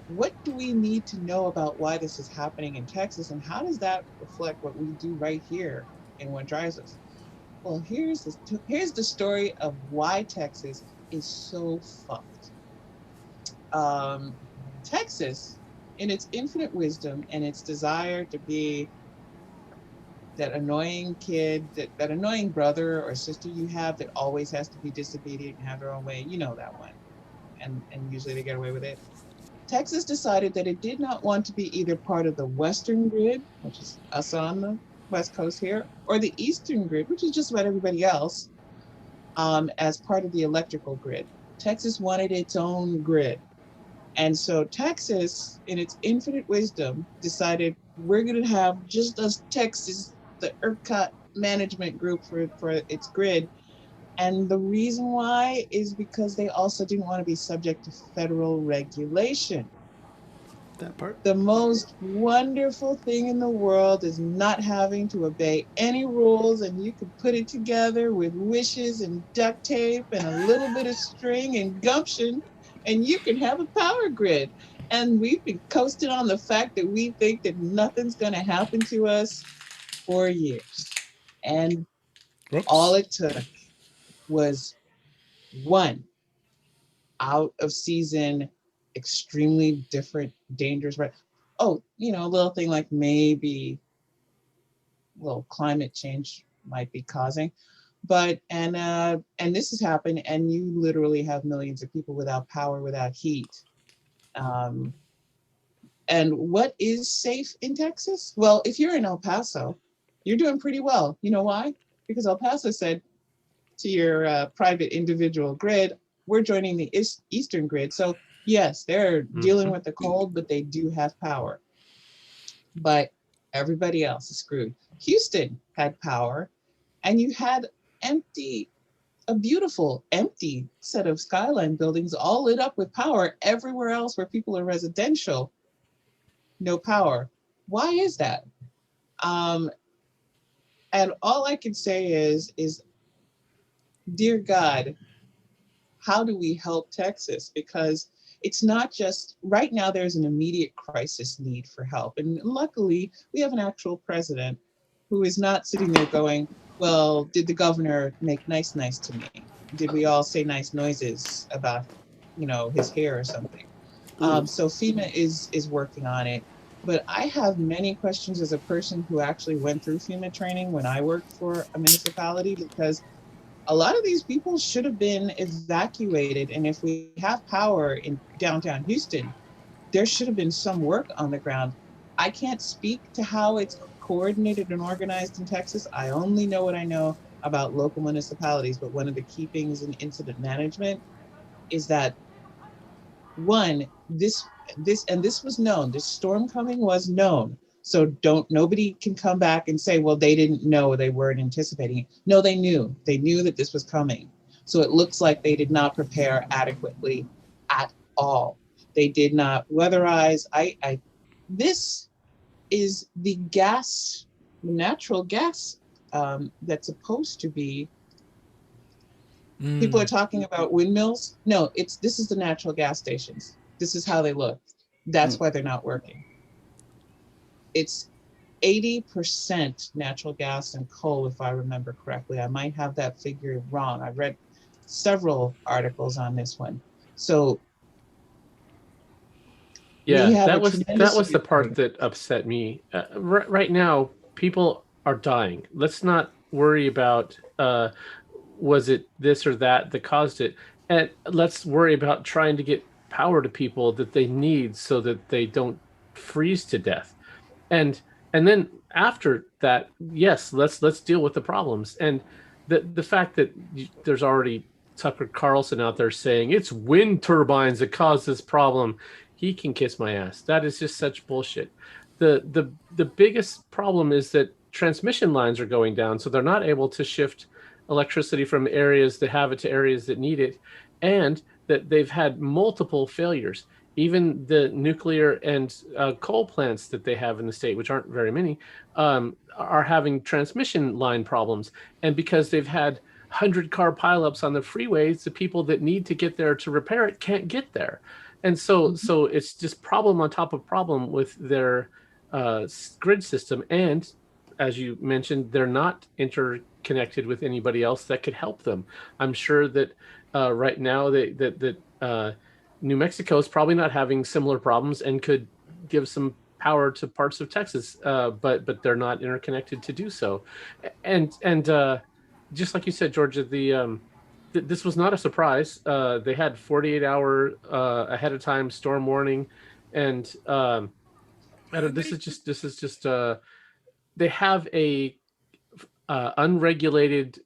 what do we need to know about why this is happening in Texas, and how does that reflect what we do right here in winterize? Well, here's the story of why Texas is so fucked. Um, Texas, in its infinite wisdom and its desire to be that annoying kid, that annoying brother or sister you have that always has to be disobedient and have their own way, you know that one, and usually they get away with it. Texas decided that it did not want to be either part of the Western grid, which is us on the West Coast here, or the Eastern grid, which is just about everybody else, as part of the electrical grid. Texas wanted its own grid. And so Texas, in its infinite wisdom, decided we're going to have just us Texas, the ERCOT management group for its grid. And the reason why is because they also didn't want to be subject to federal regulation. That part. The most wonderful thing in the world is not having to obey any rules, and you can put it together with wishes and duct tape and a little bit of string and gumption, and you can have a power grid. And we've been coasting on the fact that we think that nothing's going to happen to us for years. And all Whoops. it took was one out of season, extremely different, dangerous. Right? Oh, a little thing like maybe a little climate change might be causing, but and this has happened, and you literally have millions of people without power, without heat. Um, and what is safe in Texas? Well, if you're in El Paso, you're doing pretty well. You know why? Because El Paso said to your private individual grid, we're joining the Eastern grid. So, yes, they're dealing Mm-hmm. with the cold, but they do have power. But everybody else is screwed. Houston had power, and you had empty, a beautiful, empty set of skyline buildings all lit up with power. Everywhere else where people are residential, no power. Why is that? Um, and all I can say is, dear God, how do we help Texas? Because it's not just right now, there's an immediate crisis need for help. And luckily, we have an actual president who is not sitting there going, well, did the governor make nice to me? Did we all say nice noises about, his hair or something? Mm. So FEMA is working on it. But I have many questions as a person who actually went through FEMA training when I worked for a municipality, because a lot of these people should have been evacuated. And if we have power in downtown Houston, there should have been some work on the ground. I can't speak to how it's coordinated and organized in Texas. I only know what I know about local municipalities. But one of the key things in incident management is that one, this was known. This storm coming was known. So don't nobody can come back and say, well, they didn't know, they weren't anticipating it. No, they knew. They knew that this was coming. So it looks like they did not prepare adequately at all. They did not weatherize. I this is the gas, natural gas, that's supposed to be. People are Mm. talking about windmills. No, it's this is the natural gas stations. This is how they look. Mm. That's why they're not working. It's 80% natural gas and coal, if I remember correctly. I might have that figure wrong. I read several articles on this one. So we Yeah, have a that tremendous. was the part that upset me. Right now, people are dying. Let's not worry about was it this or that that caused it, and let's worry about trying to get power to people that they need so that they don't freeze to death. And then after that, yes, let's deal with the problems. And the fact that there's already Tucker Carlson out there saying it's wind turbines that cause this problem, he can kiss my ass. That is just such bullshit. The biggest problem is that transmission lines are going down, so they're not able to shift electricity from areas that have it to areas that need it, and that they've had multiple failures. Even the nuclear and coal plants that they have in the state, which aren't very many, are having transmission line problems. And because they've had 100-car pileups on the freeways, the people that need to get there to repair it can't get there. And so it's just problem on top of problem with their grid system. And as you mentioned, they're not interconnected with anybody else that could help them. I'm sure that right now that New Mexico is probably not having similar problems and could give some power to parts of Texas, but they're not interconnected to do so. And just like you said, Georgia, this was not a surprise. They had 48-hour ahead of time storm warning, and this is just they have a unregulated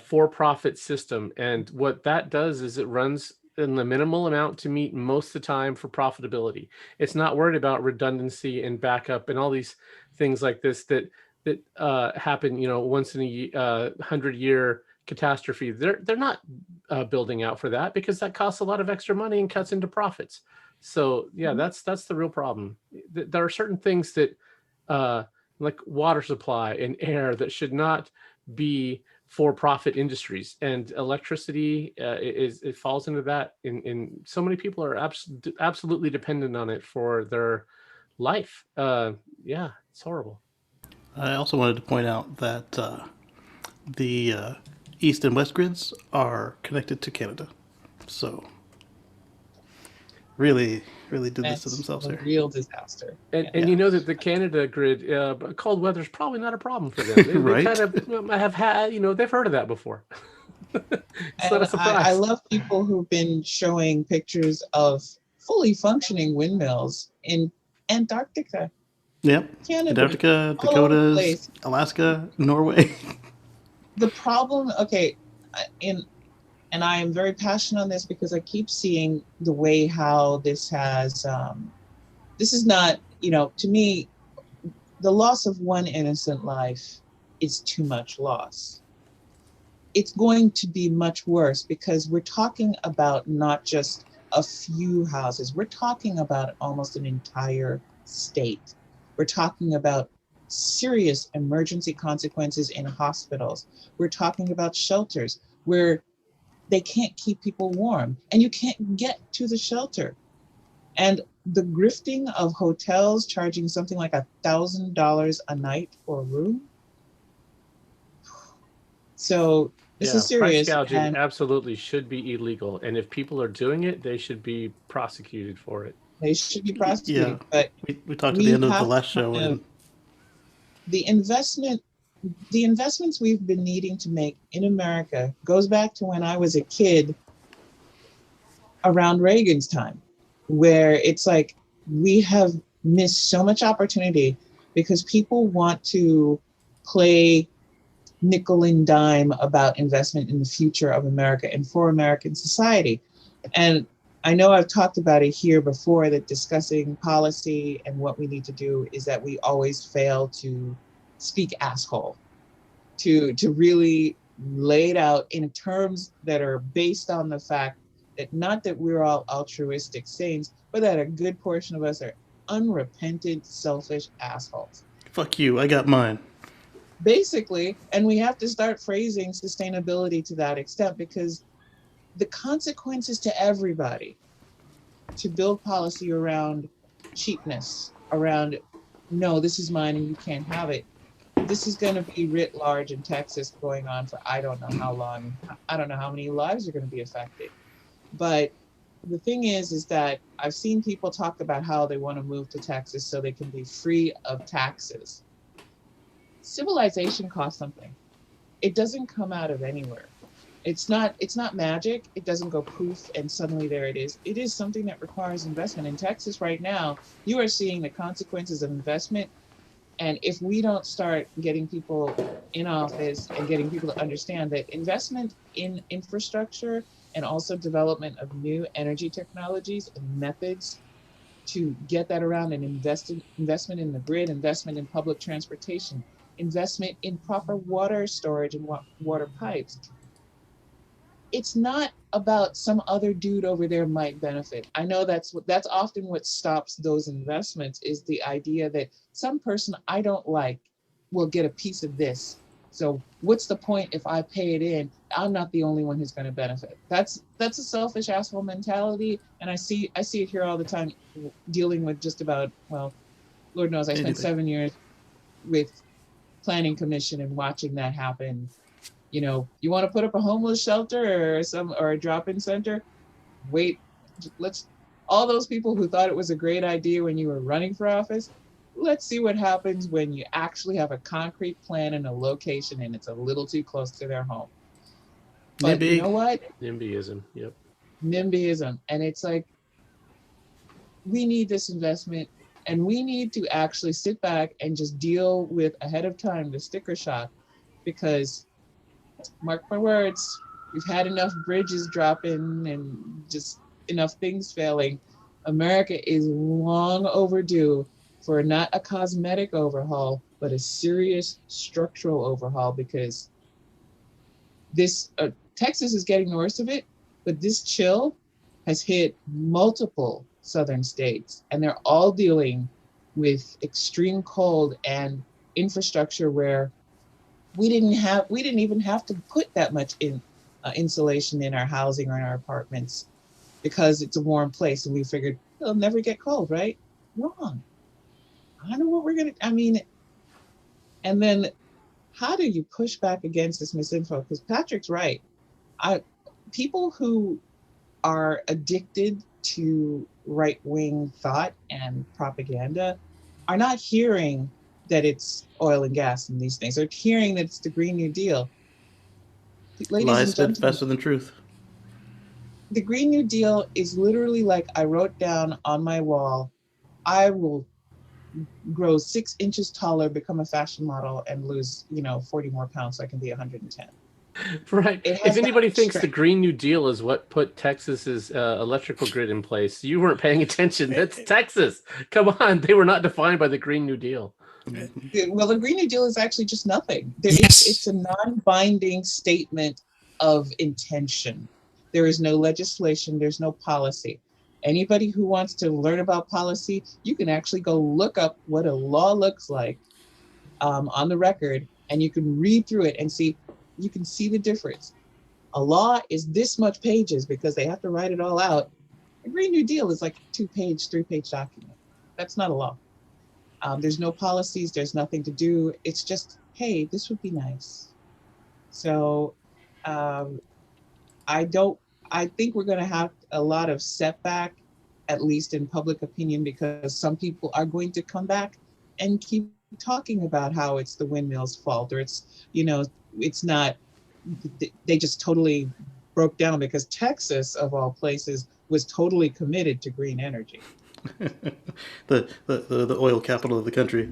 for-profit system, and what that does is it runs in the minimal amount to meet most of the time for profitability. It's not worried about redundancy and backup and all these things like this that happen, once in a 100-year catastrophe. They're not building out for that because that costs a lot of extra money and cuts into profits. So yeah, that's the real problem. There are certain things that like water supply and air that should not be for-profit industries, and electricity it falls into that. In so many people are absolutely dependent on it for their life. Yeah, it's horrible. I also wanted to point out that the east and west grids are connected to Canada. So really, really did this to That's themselves a here. real disaster. And Yeah. that the Canada grid, cold weather is probably not a problem for them. They Right? kind of have had, they've heard of that before. It's not And a I surprise. love people who've been showing pictures of fully functioning windmills in Antarctica, Yep. Canada, Antarctica, all over the Dakotas, place. Alaska, Norway. The problem, okay, in and I am very passionate on this because I keep seeing the way how this has this is not, to me, the loss of one innocent life is too much loss. It's going to be much worse because we're talking about not just a few houses, we're talking about almost an entire state. We're talking about serious emergency consequences in hospitals. We're talking about shelters where they can't keep people warm and you can't get to the shelter. And the grifting of hotels charging something like $1,000 a night for a room. So this Yeah, is price serious, gouging and absolutely should be illegal, and if people are doing it, they should be prosecuted for it. they should be Yeah. prosecuted. But We talked at the we end of the have to last show, kind of and the investment, the investments we've been needing to make in America goes back to when I was a kid around Reagan's time, where it's like we have missed so much opportunity because people want to play nickel and dime about investment in the future of America and for American society. And I know I've talked about it here before that discussing policy and what we need to do is that we always fail to speak asshole, to really lay it out in terms that are based on the fact that not that we're all altruistic saints, but that a good portion of us are unrepentant, selfish assholes. fuck you, I got mine. Basically, and we have to start phrasing sustainability to that extent because the consequences to everybody to build policy around cheapness, around no, this is mine and you can't have it. This is going to be writ large in Texas going on for I don't know how long. I don't know how many lives are going to be affected. But the thing is that I've seen people talk about how they want to move to Texas so they can be free of taxes. Civilization costs something. It doesn't come out of anywhere. It's not magic. It doesn't go poof and suddenly there it is. It is something that requires investment. In Texas right now, you are seeing the consequences of investment. And if we don't start getting people in office and getting people to understand that investment in infrastructure and also development of new energy technologies and methods to get that around and investment in the grid, investment in public transportation, investment in proper water storage and water pipes. It's not about some other dude over there might benefit. I know that's often what stops those investments is the idea that some person I don't like will get a piece of this. So what's the point if I pay it in? I'm not the only one who's going to benefit. That's a selfish asshole mentality, and I see it here all the time, dealing with just about, well, Lord knows I spent Anything. 7 years with planning commission and watching that happen. You want to put up a homeless shelter or a drop-in center? Wait, let's all those people who thought it was a great idea when you were running for office, let's see what happens when you actually have a concrete plan and a location and it's a little too close to their home. But you know NIMBY. what? NIMBYism. Yep. NIMBYism. And it's like, we need this investment, and we need to actually sit back and just deal with ahead of time the sticker shock, because mark my words, we've had enough bridges dropping and just enough things failing. America is long overdue for not a cosmetic overhaul, but a serious structural overhaul, because this Texas is getting the worst of it, but this chill has hit multiple southern states, and they're all dealing with extreme cold and infrastructure where we didn't even have to put that much insulation in our housing or in our apartments, because it's a warm place, and we figured it'll never get cold, right? Wrong. I don't know what we're gonna. I mean, and then how do you push back against this misinfo? Because Patrick's right. People who are addicted to right-wing thought and propaganda are not hearing that it's oil and gas and these things. They're hearing that it's the Green New Deal. Ladies Lies and spit gentlemen, faster than truth. the Green New Deal is literally like I wrote down on my wall, I will grow 6 inches taller, become a fashion model, and lose, 40 more pounds so I can be 110. Right. It If has that anybody thinks the strength. Green New Deal is what put Texas's electrical grid in place, you weren't paying attention. That's Texas. Come on, they were not defined by the Green New Deal. Well, the Green New Deal is actually just nothing. Yes. It's a non-binding statement of intention. There is no legislation. There's no policy. Anybody who wants to learn about policy, you can actually go look up what a law looks like on the record, and you can read through it and see. You can see the difference. A law is this much pages because they have to write it all out. A Green New Deal is like a 2-page, 3-page document. That's not a law. There's no policies. There's nothing to do. It's just, hey, this would be nice. So I think we're going to have a lot of setback, at least in public opinion, because some people are going to come back and keep talking about how it's the windmill's fault, or it's not, they just totally broke down because Texas, of all places, was totally committed to green energy. the oil capital of the country.